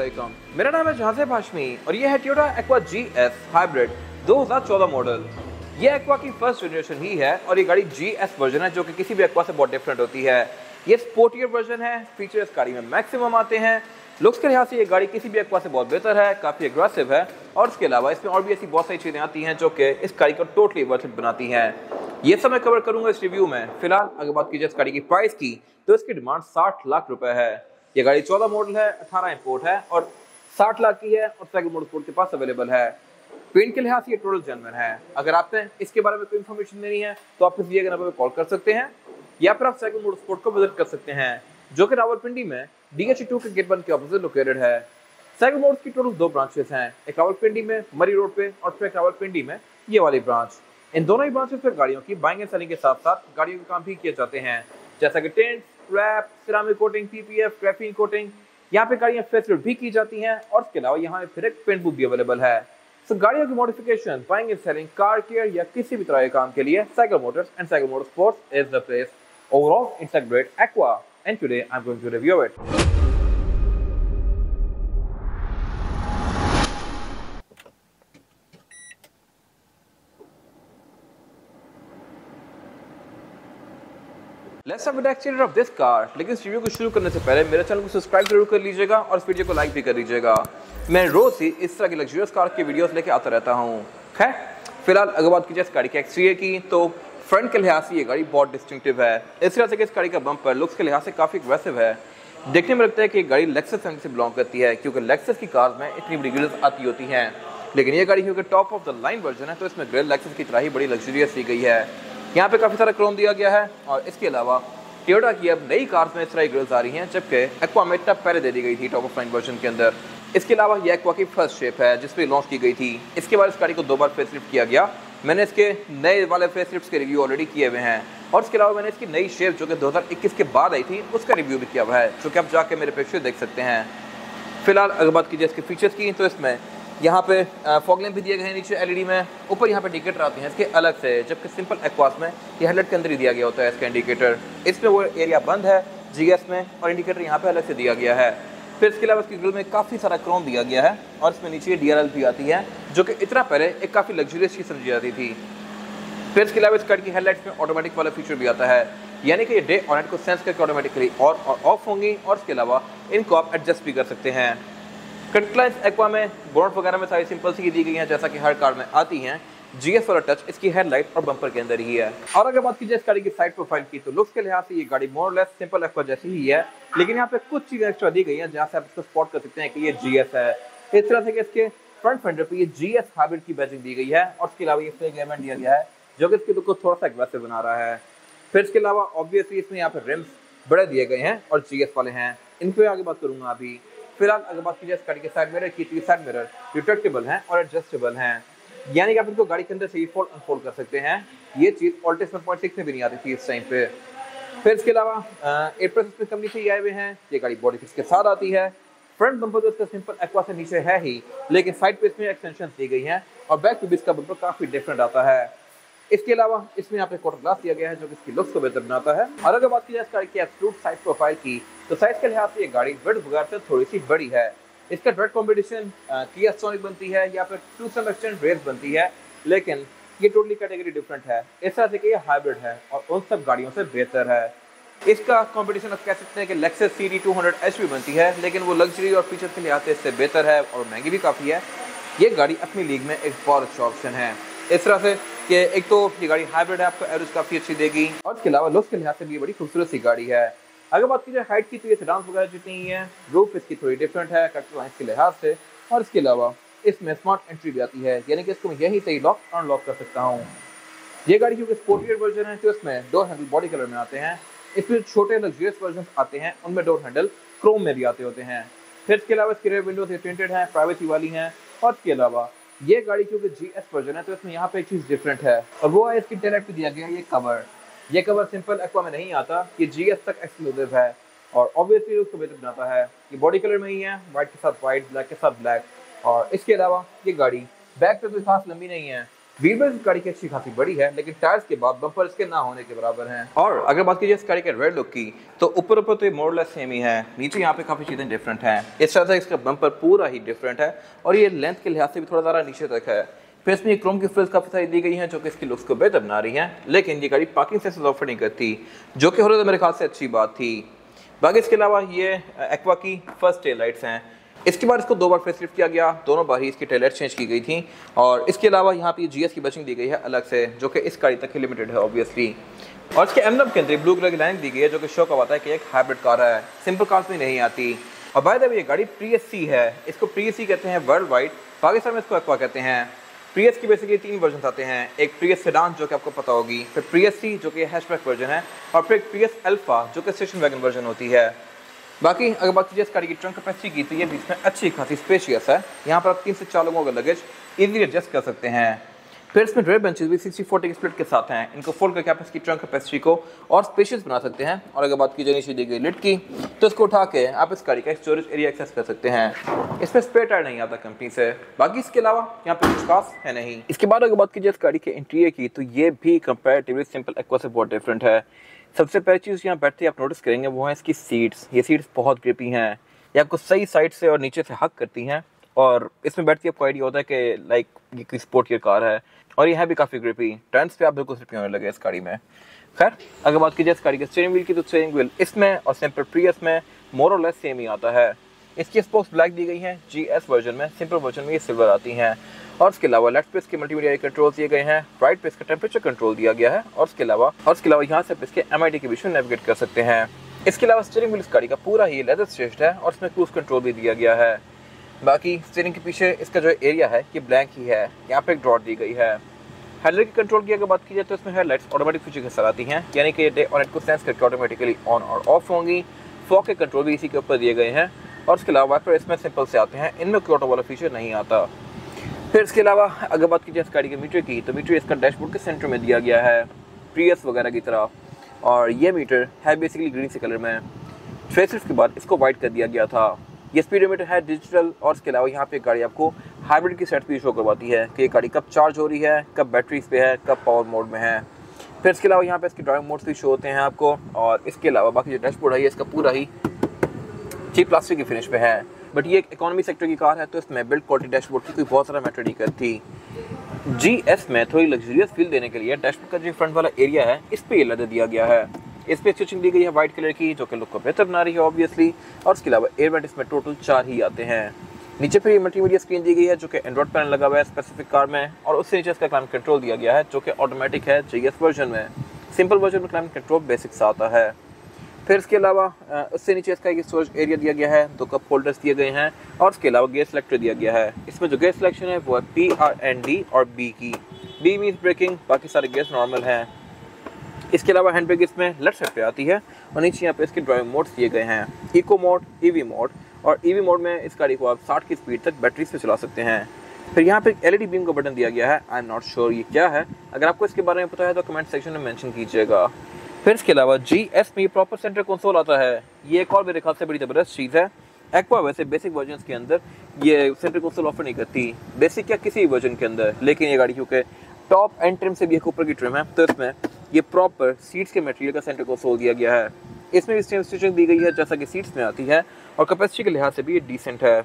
वालेकुम, मेरा नाम है जहाज़ेब हाशमी और ये है Toyota aqua GS hybrid 2014 model. ये एक्वा की फर्स्ट जनरेशन ही है और ये गाड़ी GS वर्जन है जो कि किसी भी एक्वा से बहुत डिफरेंट होती है। ये स्पोर्टियर वर्जन है, फीचर्स गाड़ी में मैक्सिमम आते हैं। लुक्स के लिहाज से ये गाड़ी किसी भी एक्वा से बहुत बेहतर है, काफ़ी एग्रेसिव है और इसके अलावा इसमें और भी ऐसी बहुत सारी चीज़ें आती हैं जो कि इस गाड़ी को टोटली वर्थ इट बनाती हैं। ये सब मैं कवर करूंगा इस रिव्यू में। फिलहाल अगर बात की जाए इस गाड़ी की प्राइस की तो इसकी डिमांड 60 लाख रुपए है। ये गाड़ी 14 मॉडल है, 18 इंपोर्ट है और 60 लाख की है और सेकंड मॉडल स्पोर्ट के पास अवेलेबल है। पेंट के लिहाज से ये टोटल जेन्युइन है। अगर आपने इसके बारे में कोई इन्फॉर्मेशन लेनी है तो आप इस दिए गए नंबर पर कॉल कर सकते हैं या फिर आप सेकंड मॉडल स्पोर्ट को विजिट कर सकते हैं जो कि रावलपिंडी में DH2 के गेट 1 के ऑपोजिट लोकेटेड है। सेकंड मॉडल की टोटल 2 ब्रांचेस हैं, एक रावलपिंडी में मरी रोड पे और फिर एक रावलपिंडी में ये वाली ब्रांच। इन दोनों ही ब्रांचेस पर गाड़ियों की बाइंग एंड सेलिंग के साथ साथ गाड़ियों के काम भी किए जाते हैं जैसा कि tint, wrap, ceramic coating, PPF, graphene coating. यहाँ पे गाड़ियाँ फेसलिफ्ट भी की जाती हैं और इसके अलावा यहाँ पे फिर एक पेंट बूथ भी अवेलेबल है। तो गाड़ियों की modification, buying and selling, car care या किसी भी तरह के काम के लिए Cycle Motors and Cycle Motorsports is the place. Overall it's a great Aqua and today I am going to review it. Let's have the exterior of this car. लेकिन इस रिव्यू को शुरू करने से पहले मेरे चैनल को सब्सक्राइब जरूर कर लीजिएगा और इस वीडियो को लाइक भी कर लीजिएगा। मैं रोज ही इस तरह की लग्जरियस कार के वीडियोस लेके आता रहता हूँ। खैर, फिलहाल अगर बात की जाए इस गाड़ी के एक्सटीरियर की तो फ्रंट के लिहाज से ये गाड़ी बहुत डिस्टिंक्टिव है। इस तरह से कि इस गाड़ी का बम्पर लुक्स के लिहाज से काफी एग्रेसिव है। देखने में लगता है कि ये गाड़ी लेक्सस फैमिली से बिलोंग करती है क्योंकि लेक्सस की कार्स में इतनी बड़ी ग्रिल्स आती होती हैं, लेकिन ये गाड़ी क्योंकि top of the line version है तो इसमें ग्रिल लेक्सस की तरह ही बड़ी लग्जरियस दी गई है। यहाँ पे काफी सारा क्रोम दिया गया है और इसके अलावा टोयोटा की अब नई कार्स में इस तरह ग्रिल्स आ रही हैं जबकि एक्वा में टप पहले दे दी गई थी टॉप ऑफ लाइन वर्जन के अंदर। इसके अलावा ये एक्वा की फर्स्ट शेप है जिस पर लॉन्च की गई थी। इसके बाद इस गाड़ी को 2 बार फेसलिफ्ट किया गया। मैंने इसके नए वाले फेसलिफ्ट्स के रिव्यू ऑलरेडी किए हुए हैं और इसके अलावा मैंने इसकी नई शेप जो कि 2021 के बाद आई थी उसका रिव्यू भी किया हुआ है जो कि आप जाके मेरे पेज पे देख सकते हैं। फिलहाल अगर बात की जाए इसके फीचर्स की तो इसमें यहाँ पे फॉग लैंप भी दिए गए हैं नीचे LED में, ऊपर यहाँ पे इंडिकेटर आते हैं इसके अलग से, जबकि सिंपल एक्वास में ये हेडलाइट के अंदर ही दिया गया होता है इसका इंडिकेटर। इसमें वो एरिया बंद है GS में और इंडिकेटर यहाँ पे अलग से दिया गया है। फिर इसके अलावा इसकी ग्रिल में काफ़ी सारा क्रोम दिया गया है और इसमें नीचे DRL भी आती है जो कि इतना पहले एक काफ़ी लग्जरियस चीज़ समझी जाती थी। फिर इसके अलावा इस कार की हेडलाइट्स में ऑटोमेटिक वाला फीचर भी आता है, यानी कि ये डे और नाइट को सेंस करके ऑटोमेटिकली ऑन और ऑफ होंगी और इसके अलावा इनको आप एडजस्ट भी कर सकते हैं। कट लाइन्स एक्वा में बोनट वगैरह में सारी सिंपल सी दी गई हैं जैसा कि हर कार में आती हैं। GS वाला टच इसकी हेडलाइट और बम्पर के अंदर ही है। और अगर बात की जाए इस गाड़ी की साइड प्रोफाइल की तो लुक्स के लिहाज से ये गाड़ी मोर लेस सिंपल एक्वा जैसी ही है, लेकिन यहाँ पे कुछ चीजें एक्स्ट्रा दी गई हैं जहाँ से आप इसको स्पॉट कर सकते हैं कि ये GS है। इस तरह से कि इसके फ्रंट फेंडर पे ये GS हाइब्रिड की बैजिंग दी गई है और इसके अलावा ये फ्लैग एलिमेंट दिया गया है जो कि इसके लुक को थोड़ा सा एग्रेसिव बना रहा है। फिर इसके अलावा ऑब्वियसली इसमें यहाँ पे रिम्स बड़े दिए गए हैं और GS वाले हैं, इन पे आगे बात करूंगा अभी। फिलहाल अगर बात की जाए इस गाड़ी के साइड मिरर की तो साइड मिरर रिट्रैक्टेबल हैं और एडजस्टेबल हैं, यानी कि आप इनको गाड़ी के अंदर से ही फोल्ड अनफोल्ड कर सकते हैं। ये चीज़ ऑल्टेस 1.6 में भी नहीं आती थी इस टाइम पे। फिर इसके अलावा एप्रस इसमें कंपनी से ही आए हुए हैं। ये गाड़ी बॉडी किट के साथ आती है। फ्रंट बम्पर तो इसका सिंपल एक्वा से नीचे है ही, लेकिन साइड पे इसमें एक्सटेंशन दी गई हैं और बैक टू भी इसका बम्पर काफ़ी डिफरेंट आता है। इसके अलावा इसमें यहाँ पे क्वार्टर ग्लास दिया गया है जो कि इसकी लुक्स को बेहतर बनाता है। और अगर बात की जाए इस गाड़ी की एब्सोल्यूट साइज प्रोफाइल की तो साइज के लिहाज से ये गाड़ी विड्थ वगैरह से थोड़ी सी बड़ी है। इसका डायरेक्ट कॉम्पिटिशन किया सोनिक बनती है या फिर टू सम एक्सटेंट रेस बनती है, लेकिन ये टोटली कैटेगरी डिफरेंट है। इस तरह से कि ये हाइब्रिड है और उन सब गाड़ियों से बेहतर है। इसका कॉम्पिटिशन आप कह सकते हैं कि लेक्सस CD200 HP बनती है, लेकिन वो लग्जरी और फीचर के लिहाज से इससे बेहतर है और महंगी भी काफ़ी है। ये गाड़ी अपनी लीग में एक बहुत अच्छा ऑप्शन है। इस तरह से कि एक तो ये गाड़ी हाइब्रिड है, आपको एवरेज काफ़ी अच्छी देगी और इसके अलावा लुक्स के लिहाज से भी बड़ी खूबसूरत सी गाड़ी है। अगर बात की जाए हाइट की तो ये सेडान वगैरह जितनी ही है। रूफ इसकी थोड़ी डिफरेंट है कट लाइन्स के लिहाज से और इसके अलावा इसमें स्मार्ट एंट्री भी आती है, यानी कि इसको मैं यहीं से ही लॉक अनलॉक कर सकता हूँ। ये गाड़ी क्योंकि स्पोर्टियर वर्जन है तो इसमें डोर हैंडल बॉडी कलर में आते हैं। इसमें छोटे लग्जरियस वर्जन आते हैं, उनमें डोर हैंडल क्रोम में भी आते होते हैं। फिर इसके अलावा इसकी रेयर विंडोज टिंटेड हैं, प्राइवेसी वाली हैं और इसके अलावा ये गाड़ी क्योंकि GS वर्जन है तो इसमें यहाँ पे एक चीज़ डिफरेंट है और वो है इसकी टेल लैम्प पे दिया गया ये कवर। ये कवर सिंपल एक्वा में नहीं आता, ये GS तक एक्सक्लूसिव है और ऑब्वियसली उसको बेहतर बनाता है। ये बॉडी कलर में ही है, व्हाइट के साथ व्हाइट, ब्लैक के साथ ब्लैक। और इसके अलावा ये गाड़ी बैक पे कोई खास लंबी नहीं है, व्हील बेस गाड़ी की अच्छी खासी बड़ी है, लेकिन टायर्स के बाद बम्पर इसके ना होने के बराबर हैं। और अगर बात कीजिए इस गाड़ी के रेड लुक की, तो ऊपर तो ये मोरलेस सेम ही है, नीचे यहाँ पे काफी चीजें डिफरेंट हैं। इस तरह से इसका बम्पर पूरा ही डिफरेंट है और ये लेंथ के लिहाज से भी थोड़ा ज़्यादा नीचे तक है। फिर इसमें क्रोम की फ्रिल्स काफी सारी दी गई हैं जो कि इसकी लुक्स को बेहतर बना रही हैं, लेकिन ये गाड़ी पार्किंग सेंसर्स ऑफर नहीं करती, जो कि हो रहा था मेरे ख्याल से अच्छी बात थी। बाकी इसके अलावा ये एक्वा की फर्स्ट टेल लाइट्स हैं। इसके बाद इसको 2 बार फेसलिफ्ट किया गया, दोनों बार ही इसकी टेल लाइट्स चेंज की गई थी। और इसके अलावा यहाँ पे जीएस की बचिंग दी गई है अलग से, जो कि इस गाड़ी तक ही लिमिटेड है ऑब्वियसली। और इसके एम्ब्लम के अंदर ब्लू कलर की लाइन दी गई है, जो कि शो करवाता है कि एक हाइब्रिड कार है, सिंपल कार्स में नहीं आती। और बाय द वे ये गाड़ी प्रीएससी है, इसको प्रीएससी कहते हैं वर्ल्ड वाइड, पाकिस्तान में इसको एक्वा कहते हैं। प्रियस की बेसिकली 3 वर्जन आते हैं, एक प्रियस सेडान जो कि आपको पता होगी, फिर प्रियस सी जो कि हैचबैक वर्जन है, और फिर प्रियस अल्फा जो कि स्टेशन वैगन वर्जन होती है। बाकी अगर बात कीजिए इस गाड़ी की ट्रंक कैपेसिटी की, तो ये बीच में अच्छी खासी स्पेशियस है। यहाँ पर आप 3 से 4 लोगों का लगेज इजीली एडजस्ट कर सकते हैं। फिर इसमें ड्राइव बेंचेस भी 60-40 के स्प्लिट के साथ हैं, इनको फोल्ड करके आप इसकी ट्रंक कैपेसिटी को और स्पेशियस बना सकते हैं। और अगर बात कीजिए नीचे दी गई लिड की, तो इसको उठा के आप इस गाड़ी का स्टोरेज एरिया एक्सेस कर सकते हैं। इसमें स्पेयर टायर नहीं आता कंपनी से। बाकी इसके अलावा यहाँ पे कुछ खास है नहीं। इसके बाद अगर बात कीजिए इस गाड़ी के इंटीरियर की, तो ये भी कंपैरेटिवली सिंपल एक्वा से बहुत डिफरेंट है। सबसे पहली चीज़ यहाँ बैठते आप नोटिस करेंगे वो है इसकी सीट्स। ये सीट्स बहुत ग्रिपी हैं, ये आपको सही साइड से और नीचे से हक करती हैं, और इसमें बैठती आपको आइडिया होता है कि लाइक ये कोई स्पोर्ट की कार है। और ये है भी काफ़ी ग्रिपी, टर्न्स पे आप बिल्कुल स्लिपी होने लगे इस गाड़ी में। खैर अगर बात कीजिए इस गाड़ी के स्टीयरिंग व्हील की, तो स्टीयरिंग व्हील इसमें और सिंपल प्रियस में मोर और लेस सेम ही आता है। इसकी स्पोक्स ब्लैक दी गई हैं जीएस वर्जन में, सिंपल वर्जन में ये सिल्वर आती हैं। और इसके अलावा लेफ्ट पे इसके मल्टीमीडिया कंट्रोल दिए गए हैं, राइट पे इसका टेम्परेचर कंट्रोल दिया गया है, और इसके अलावा यहाँ से आप इसके MID के विषय नेविगेट कर सकते हैं। इसके अलावा स्टीयरिंग व्हील इस गाड़ी का पूरा ही लेदर स्टिच्ड है और इसमें क्रूज कंट्रोल भी दिया गया है। बाकी स्टीयरिंग के पीछे इसका जो एरिया है ये ब्लैंक ही है, यहाँ पे एक ड्रॉट दी गई है। हेडलाइट की कंट्रोल की अगर बात की जाए, तो इसमें हेडलाइट्स ऑटोमेटिक फीचर के साथ आती हैं, यानी कि डे और नाइट को सेंस करके ऑटोमेटिकली ऑन और ऑफ होंगी। फॉग के कंट्रोल भी इसी के ऊपर दिए गए हैं। और इसके अलावा वाइपर इसमें सिंपल से आते हैं, इनमें कोई ऑटो वाला फीचर नहीं आता। फिर इसके अलावा अगर बात कीजिए इस गाड़ी के मीटर की, तो मीटर इसका डैशबोर्ड के सेंटर में दिया गया है प्रियस वगैरह की तरह, और ये मीटर है बेसिकली ग्रीन से कलर में। फेसलिफ्ट के बाद इसको वाइट कर दिया गया था। ये स्पीडोमीटर है डिजिटल, और इसके अलावा यहाँ पे गाड़ी आपको हाइब्रिड की सेट भी शो करवाती है कि ये गाड़ी कब चार्ज हो रही है, कब बैटरी पे है, कब पावर मोड में है। फिर इसके अलावा यहाँ पे इसके ड्राइविंग मोड्स भी शो होते हैं आपको। और इसके अलावा बाकी जो डैशबोर्ड है इसका पूरा ही चीप प्लास्टिक की फिनिश पे है, बट ये एक इकोनॉमी सेक्टर की कार है, तो इसमें बिल्ड क्वालिटी डैशबोर्ड की कोई बहुत सारा मैटर नहीं करती। GS में थोड़ी लग्जरियस फील देने के लिए डैशबोर्ड का जो फ्रंट वाला एरिया है इस पे लेदर दिया गया है। इस पे स्टिचिंग दी गई है वाइट कलर की, जो कि लुक को बेहतर बना रही है ऑब्वियसली। और इसके अलावा एयरवेंट इसमें टोटल 4 ही आते हैं। नीचे पर मल्टीमीडिया स्क्रीन दी गई है, जो कि एंड्रॉइड पैनल लगा हुआ है स्पेसिफिक कार में, और उससे नीचे इसका क्लाइमेट कंट्रोल दिया गया है, जो कि ऑटोमेटिक है GS वर्जन में। सिंपल वर्जन में क्लाइमेट कंट्रोल बेसिक से आता है। फिर इसके अलावा उससे नीचे इसका एक स्टोरेज एरिया दिया गया है, 2 कप होल्डर्स दिए गए हैं, और इसके अलावा गेयर सेलेक्टर दिया गया है। इसमें जो गेयर सिलेक्शन है वो है P, R and D और B की। B मीन्स ब्रेकिंग, बाकी सारे गेयर्स नॉर्मल हैं। इसके अलावा हैंड ब्रेक इसमें लेफ्ट साइड पे आती है, और नीचे यहाँ पे इसके ड्राइविंग मोड्स दिए गए हैं, इको मोड, EV मोड। और EV मोड में इस गाड़ी को आप 60 की स्पीड तक बैटरी से चला सकते हैं। फिर यहाँ पे एक LED बीम का बटन दिया गया है, आई एम नॉट श्योर ये क्या है। अगर आपको इसके बारे में पता है तो कमेंट सेक्शन में मेंशन कीजिएगा। फिर इसके अलावा GS में प्रॉपर सेंटर कंसोल आता है, ये एक और मेरे ख्याल से बड़ी ज़बरदस्त चीज़ है। एक्वा वैसे बेसिक वर्जन के अंदर ये सेंटर कंसोल ऑफर नहीं करती, बेसिक या किसी वर्जन के अंदर, लेकिन ये गाड़ी क्योंकि टॉप एंड ट्रिम से भी एक ऊपर की ट्रिम है, तो इसमें ये प्रॉपर सीट्स के मटेरियल का सेंटर कंसोल दिया गया है। इसमें भी सेम स्टिचिंग दी गई है जैसा कि सीट्स में आती है, और कैपेसिटी के लिहाज से भी ये डिसेंट है।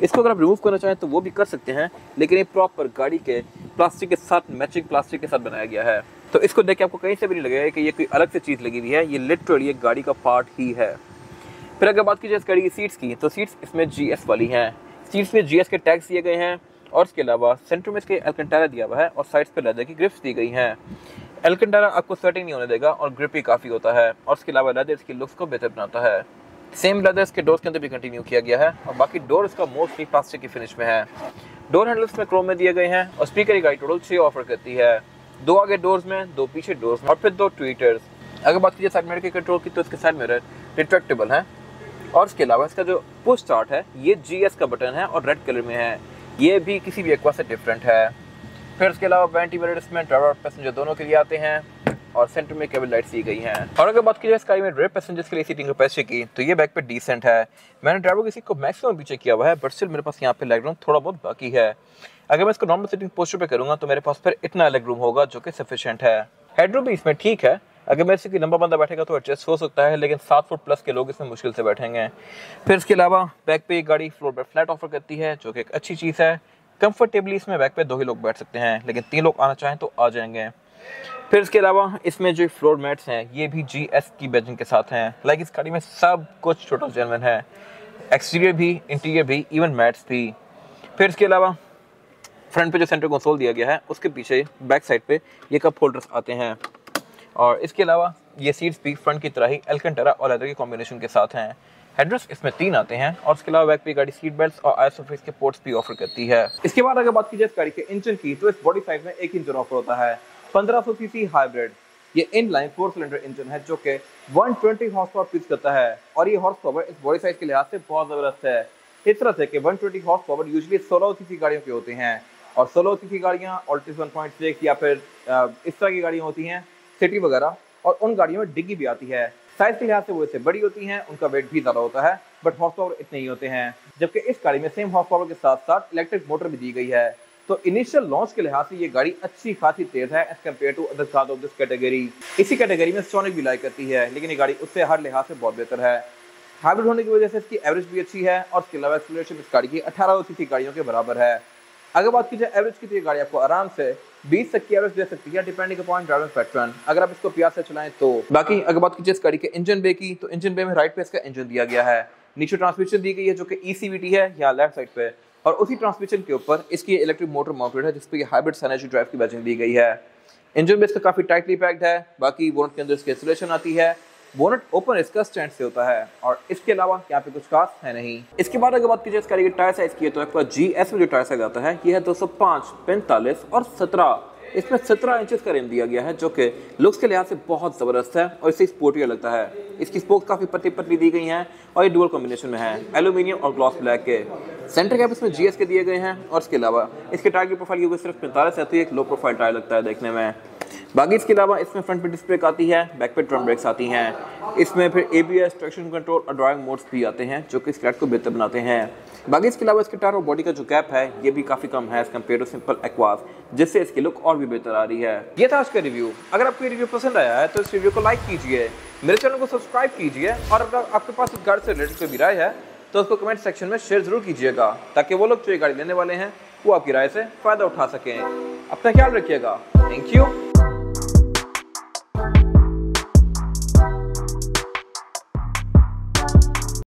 इसको अगर आप रिमूव करना चाहें तो वो भी कर सकते हैं, लेकिन ये प्रॉपर गाड़ी के प्लास्टिक के साथ, मैचिंग प्लास्टिक के साथ बनाया गया है, तो इसको देख के आपको कहीं से भी नहीं लगेगा कि ये कोई अलग से चीज़ लगी हुई है, ये लिटरली एक गाड़ी का पार्ट ही है। फिर अगर बात कीजिए इस गाड़ी की सीट्स की, तो सीट्स इसमें GS वाली हैं। सीट्स में GS के टैग्स दिए गए हैं, और इसके अलावा सेंटर में इसके एल्कंटारा दिया हुआ है, और साइड्स पे लेदर की ग्रिप्स दी गई हैं। एल्कंटारा आपको स्वेटिंग नहीं होने देगा और ग्रिप भी काफ़ी होता है, और इसके अलावा लेदर इसकी लुक्स को बेहतर बनाता है। सेम लेदर इसके डोर्स के अंदर भी कंटिन्यू किया गया है, और बाकी डोर इसका मोस्टली प्लास्टिक की फिनिश में है। डोर हैंडल्स में क्रोम में दिए गए हैं, और स्पीकर की गाड़ी टोटल 6 ऑफर करती है, 2 आगे डोर्स में, 2 पीछे डोर्स में, और फिर 2 ट्वीटर्स। अगर बात कीजिए साइड मिरर के कंट्रोल की, तो इसके साइड मिरर रिट्रैक्टेबल है, और इसके अलावा इसका जो पुश स्टार्ट है ये GS का बटन है और रेड कलर में है, ये भी किसी भी एक्वा से डिफरेंट है। फिर इसके अलावा वेंटी मिरर इसमें ड्राइवर और पैसेंजर दोनों के लिए आते हैं, और सेंटर में केबल लाइट्स दी गई हैं। और अगर बात की जाए इस गाड़ी में रेयर पैसेंजर्स के लिए सीटिंग कैपेसिटी की, तो ये बैक पे डिसेंट है। मैंने ड्राइवर की सीट को मैक्सिमम पीछे किया हुआ है, बट स्टिल मेरे पास यहाँ पे लेग रूम थोड़ा बहुत बाकी है। अगर मैं इसको नॉर्मल सिटिंग पोस्चर पे करूंगा तो मेरे पास फिर इतना लेग रूम होगा जो कि सफिशिएंट है। हेडरूम भी इसमें ठीक है, अगर मेरे से कोई लंबा बंदा बैठेगा तो एडजस्ट हो सकता है, लेकिन 7 फुट प्लस के लोग इसमें मुश्किल से बैठेंगे। फिर इसके अलावा बैक पे गाड़ी फ्लोर पर फ्लैट ऑफर करती है, जो कि एक अच्छी चीज़ है। कंफर्टेबली इसमें बैक पे 2 ही लोग बैठ सकते हैं, लेकिन 3 लोग आना चाहें तो आ जाएंगे। फिर इसके अलावा इसमें जो फ्लोर मैट्स हैं ये भी GS की बैजिंग के साथ हैं। लाइक इस गाड़ी में सब कुछ टोटल जेन्युइन है, एक्सटीरियर भी, इंटीरियर भी, इवन मैट्स भी। फिर इसके अलावा फ्रंट पे जो सेंटर कंसोल दिया गया है उसके पीछे बैक साइड पे ये कप होल्डर्स आते हैं। और इसके अलावा ये सीट्स भी फ्रंट की तरह ही एल्कंटेरा और लेदर के कॉम्बिनेशन के साथ हैं। हेडरेस्ट इसमें 3 आते हैं और इसके अलावा बैक पे गाड़ी सीट बेल्ट्स और आइसोफिक्स के पोर्ट्स भी ऑफर करती है। इसके बाद अगर बात की जाए इस गाड़ी के इंजन की, तो इस बॉडी साइज में एक इंजन ऑफर होता है 1500 सीसी हाइब्रिड। ये इनलाइन 4 सिलेंडर इंजन है जो कि 120 हॉर्स पावर प्रोड्यूस करता है, और ये हॉर्स पावर इस बॉडी साइज के लिहाज से बहुत जबरदस्त है। इस तरह से कि 120 हॉर्स पावर यूजुअली 16 सीसी गाड़ियों के होते हैं, और 16 सीसी गाड़ियाँ ऑल्टिस 1.6 या फिर इस तरह की गाड़ियाँ होती हैं सिटी वगैरह, और उन गाड़ियों में डिग्गी भी आती है। साइज के लिहाज से वो इससे बड़ी होती हैं, उनका वेट भी ज़्यादा होता है, बट हॉर्स पावर इतने ही होते हैं। जबकि इस गाड़ी में सेम हॉर्स पावर के साथ साथ इलेक्ट्रिक मोटर भी दी गई है। तो इनिशियल लॉन्च के लिहाज से ये गाड़ी अच्छी खासी तेज है as compare to other cars of this category. इसी कैटेगरी में सोनिक भी लाइक करती है, लेकिन ये गाड़ी उससे हर लिहाज से बहुत बेहतर है। हाइब्रिड होने की वजह से इसकी एवरेज भी अच्छी है, और इसके अलावा एक्सीलरेशन इस गाड़ी की 1800 सीसी गाड़ियों के बराबर है। अगर बात की जाए एवरेज की, तो ये गाड़ी आपको आराम से 20 तक की एवरेज दे सकती है, डिपेंडिंग अपॉन ड्राइविंग पैटर्न, अगर आप इसको प्यार से चलाएं तो। बाकी अगर बात की जाए इस गाड़ी के इंजन बे की, तो इंजन बे में राइट पे इसका इंजन दिया गया है, नीचे ट्रांसमिशन दी गई है जो कि ECVT है यहाँ लेफ्ट साइड पे, और उसी ट्रांसमिशन के ऊपर इसकी इलेक्ट्रिक मोटर माउंटेड है जिसपे हाइब्रिड सिनर्जी ड्राइव की बैजिंग दी गई है। इंजन बेस का काफी टाइटली पैक्ड है। बाकी बोनट के अंदर इसकी इंसुलेशन आती है, बोनट ओपन इसका स्टैंड से होता है, और इसके अलावा यहाँ पे कुछ खास है नहीं। इसके बाद अगर बात की जाए इस गाड़ी के टायर साइज की, तो आपका GS में जो टायर साइज आता है ये है 205, 45 और 17। इसमें 17 इंचेस का रिम दिया गया है, जो कि लुक्स के लिहाज से बहुत ज़बरदस्त है और इससे स्पोर्टियर लगता है। इसकी स्पोक्स काफ़ी पतली पतली दी गई हैं, और ये डुअल कॉम्बिनेशन में है, एल्यूमिनियम और ग्लॉस ब्लैक के। सेंटर कैप इसमें GS के दिए गए हैं, और इसके अलावा इसके टायर की प्रोफाइल ये सिर्फ 45 है, तो ये एक लो प्रोफाइल टायर लगता है देखने में। बाकी इसके अलावा इसमें फ्रंट पे डिस्क ब्रेक आती है, बैक पे ड्रम ब्रेक्स आती हैं। इसमें फिर ABS, ट्रैक्शन कंट्रोल और ड्राइविंग मोड्स भी आते हैं, जो कि इस गाड़ी को बेहतर बनाते हैं। बाकी इसके अलावा इसके टायर और बॉडी का जो गैप है ये भी काफ़ी कम है as compare to simple Aquas, जिससे इसकी लुक और भी बेहतर आ रही है। ये था आज का रिव्यू। अगर आपको ये रिव्यू पसंद आया है तो इस वीडियो को लाइक कीजिए, मेरे चैनल को सब्सक्राइब कीजिए, और अगर आपके पास इस गाड़ी से रिलेटेड कोई भी राय है तो उसको कमेंट सेक्शन में शेयर जरूर कीजिएगा, ताकि वो लोग जो ये गाड़ी लेने वाले हैं वो आपकी राय से फ़ायदा उठा सकें। अपना ख्याल रखिएगा। Thank you.